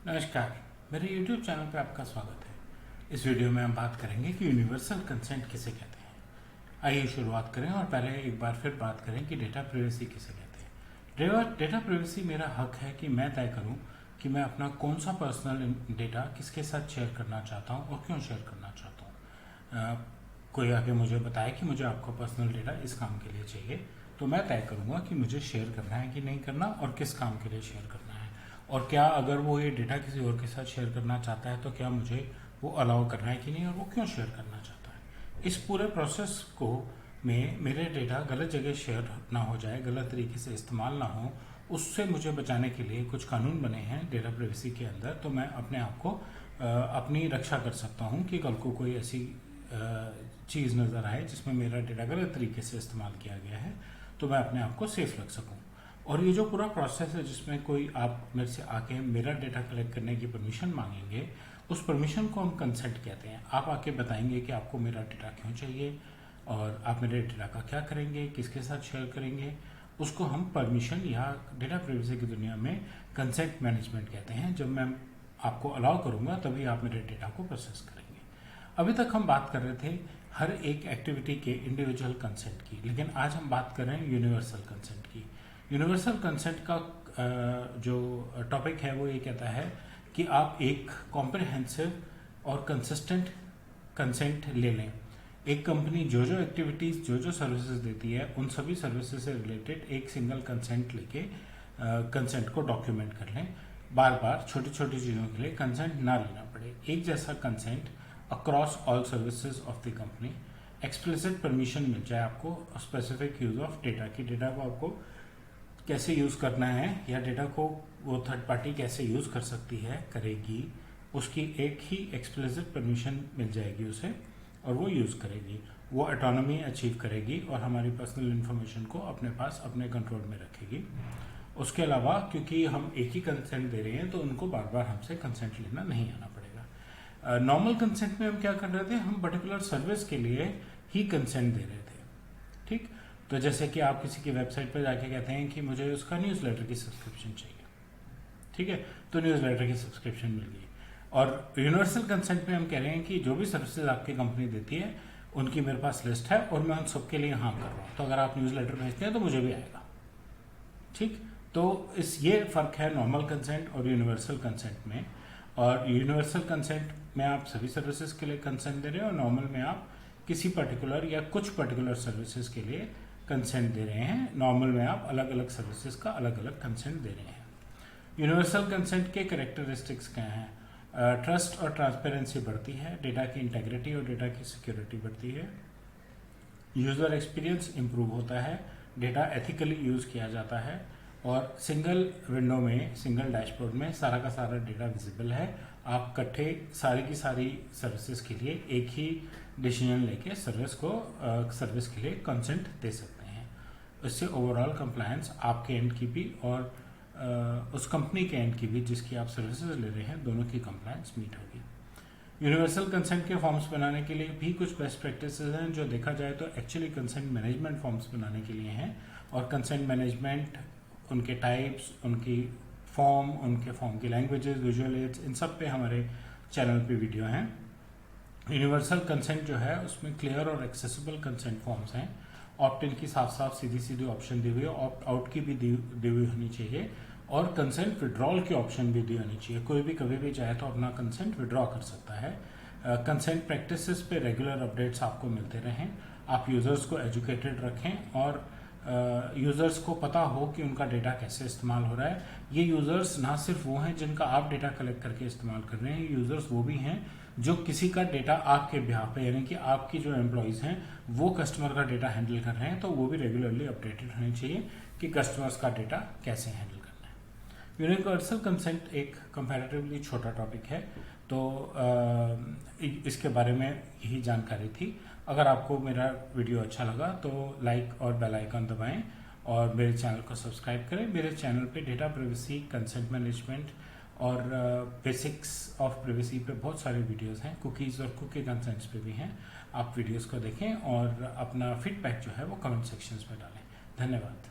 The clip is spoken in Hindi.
नमस्कार, मेरे YouTube चैनल पे आपका स्वागत है। इस वीडियो में हम बात करेंगे कि यूनिवर्सल कंसेंट किसे कहते हैं। आइए शुरुआत करें और पहले एक बार फिर बात करें कि डेटा प्राइवेसी किसे कहते हैं। डेटा प्राइवेसी मेरा हक है कि मैं तय करूं कि मैं अपना कौन सा पर्सनल डेटा किसके साथ शेयर करना चाहता हूं और क्यों शेयर करना चाहता हूं। कोई आगे मुझे बताए कि मुझे आपका पर्सनल डेटा इस काम के लिए चाहिए, तो मैं तय करूंगा कि मुझे शेयर करना है कि नहीं करना और किस काम के लिए शेयर करना है, और क्या अगर वो ये डेटा किसी और के साथ शेयर करना चाहता है तो क्या मुझे वो अलाउ करना है कि नहीं, और वो क्यों शेयर करना चाहता है। इस पूरे प्रोसेस को में मेरे डेटा गलत जगह शेयर ना हो जाए, गलत तरीके से इस्तेमाल ना हो, उससे मुझे बचाने के लिए कुछ कानून बने हैं डेटा प्राइवेसी के अंदर। तो मैं अपने आप को अपनी रक्षा कर सकता हूँ कि कल को कोई ऐसी चीज़ नज़र आए जिसमें मेरा डेटा गलत तरीके से इस्तेमाल किया गया है, तो मैं अपने आप को सेफ रख सकूँ। और ये जो पूरा प्रोसेस है जिसमें कोई आप मेरे से आके मेरा डेटा कलेक्ट करने की परमिशन मांगेंगे, उस परमिशन को हम कंसेंट कहते हैं। आप आके बताएंगे कि आपको मेरा डेटा क्यों चाहिए और आप मेरे डेटा का क्या करेंगे, किसके साथ शेयर करेंगे, उसको हम परमिशन या डेटा प्राइवेसी की दुनिया में कंसेंट मैनेजमेंट कहते हैं। जब मैं आपको अलाउ करूंगा तभी आप मेरे डेटा को प्रोसेस करेंगे। अभी तक हम बात कर रहे थे हर एक एक्टिविटी के इंडिविजुअल कंसेंट की, लेकिन आज हम बात कर रहे हैं यूनिवर्सल कंसेंट की। यूनिवर्सल कंसेंट का जो टॉपिक है वो ये कहता है कि आप एक कॉम्प्रिहेंसिव और कंसिस्टेंट कंसेंट ले लें। एक कंपनी जो जो एक्टिविटीज़ जो सर्विसेज देती है उन सभी सर्विसेज से रिलेटेड एक सिंगल कंसेंट लेके कंसेंट को डॉक्यूमेंट कर लें। बार बार छोटी छोटी चीज़ों के लिए कंसेंट ना लेना पड़े। एक जैसा consent across all services of the company. Explicit permission मिल जाए आपको स्पेसिफिक यूज ऑफ डेटा की, डेटा को आपको कैसे यूज़ करना है या डेटा को वो थर्ड पार्टी कैसे यूज़ कर सकती है, करेगी, उसकी एक ही एक्सप्लिसिट परमिशन मिल जाएगी उसे, और वो यूज़ करेगी। वो ऑटोनॉमी अचीव करेगी और हमारी पर्सनल इन्फॉर्मेशन को अपने पास अपने कंट्रोल में रखेगी। उसके अलावा क्योंकि हम एक ही कंसेंट दे रहे हैं तो उनको बार बार हमसे कंसेंट लेना नहीं आना पड़ेगा। नॉर्मल कंसेंट में हम क्या कर रहे थे, हम पर्टिकुलर सर्विस के लिए ही कंसेंट दे रहे थे। ठीक, तो जैसे कि आप किसी की वेबसाइट पर जाके कहते हैं कि मुझे उसका न्यूज़लेटर की सब्सक्रिप्शन चाहिए, ठीक है, तो न्यूज़लेटर की सब्सक्रिप्शन मिल गई। और यूनिवर्सल कंसेंट में हम कह रहे हैं कि जो भी सर्विसेज आपकी कंपनी देती है उनकी मेरे पास लिस्ट है और मैं उन सबके लिए हाँ कर रहा हूँ, तो अगर आप न्यूज़लेटर भेजते हैं तो मुझे भी आएगा। ठीक, तो ये फ़र्क है नॉर्मल कंसेंट और यूनिवर्सल कंसेंट में। और यूनिवर्सल कंसेंट में आप सभी सर्विसेज के लिए कंसेंट दे रहे हैं और नॉर्मल में आप किसी पर्टिकुलर या कुछ पर्टिकुलर सर्विसेज के लिए कंसेंट दे रहे हैं। नॉर्मल में आप अलग अलग सर्विसेज का अलग अलग कंसेंट दे रहे हैं। यूनिवर्सल कंसेंट के कैरेक्टरिस्टिक्स क्या हैं? ट्रस्ट और ट्रांसपेरेंसी बढ़ती है, डेटा की इंटेग्रिटी और डेटा की सिक्योरिटी बढ़ती है, यूज़र एक्सपीरियंस इम्प्रूव होता है, डेटा एथिकली यूज़ किया जाता है, और सिंगल विंडो में, सिंगल डैशबोर्ड में सारा का सारा डेटा विजिबल है। आप इकट्ठे सारी की सारी सर्विसेज के लिए एक ही डिसीजन लेके सर्विस के लिए कंसेंट दे सकते हैं। इससे ओवरऑल कंप्लायंस आपके एंड की भी और उस कंपनी के एंड की भी जिसकी आप सर्विसेज ले रहे हैं, दोनों की कंप्लायंस मीट होगी। यूनिवर्सल कंसेंट के फॉर्म्स बनाने के लिए भी कुछ बेस्ट प्रैक्टिसेस हैं जो देखा जाए तो एक्चुअली कंसेंट मैनेजमेंट फॉर्म्स बनाने के लिए हैं। और कंसेंट मैनेजमेंट, उनके टाइप्स, उनकी फॉर्म, उनके फॉर्म की लैंग्वेजेस, विजुअल एड्स, इन सब पे हमारे चैनल पे वीडियो हैं। यूनिवर्सल कंसेंट जो है उसमें क्लियर और एक्सेसिबल कंसेंट फॉर्म्स हैं। ऑप्ट इन की साफ साफ सीधी सीधी ऑप्शन दी हुई है, ऑप्ट आउट की भी दी हुई होनी चाहिए, और कंसेंट विड्रॉल की ऑप्शन भी दी होनी चाहिए। कोई भी कभी भी चाहे तो अपना कंसेंट विड्रॉ कर सकता है। कंसेंट प्रैक्टिसेस पे रेगुलर अपडेट्स आपको मिलते रहें। आप यूज़र्स को एजुकेटेड रखें और यूज़र्स को पता हो कि उनका डेटा कैसे इस्तेमाल हो रहा है। ये यूज़र्स ना सिर्फ वो हैं जिनका आप डेटा कलेक्ट करके इस्तेमाल कर रहे हैं, यूज़र्स वो भी हैं जो किसी का डेटा आपके बिहाफ पे, यानी कि आपकी जो एम्प्लॉयज़ हैं वो कस्टमर का डेटा हैंडल कर रहे हैं, तो वो भी रेगुलरली अपडेटेड होने चाहिए कि कस्टमर्स का डेटा कैसे हैंडल करना है। यूनिवर्सल कंसेंट एक कंपैरेटिवली छोटा टॉपिक है, तो इसके बारे में यही जानकारी थी। अगर आपको मेरा वीडियो अच्छा लगा तो लाइक और बेल आइकन दबाएं और मेरे चैनल को सब्सक्राइब करें। मेरे चैनल पे डेटा प्राइवेसी, कंसेंट मैनेजमेंट और बेसिक्स ऑफ प्राइवेसी पे बहुत सारे वीडियोस हैं। कुकीज़ और कुकी कंसेंट्स पे भी हैं। आप वीडियोस को देखें और अपना फीडबैक जो है वो कमेंट सेक्शंस में डालें। धन्यवाद।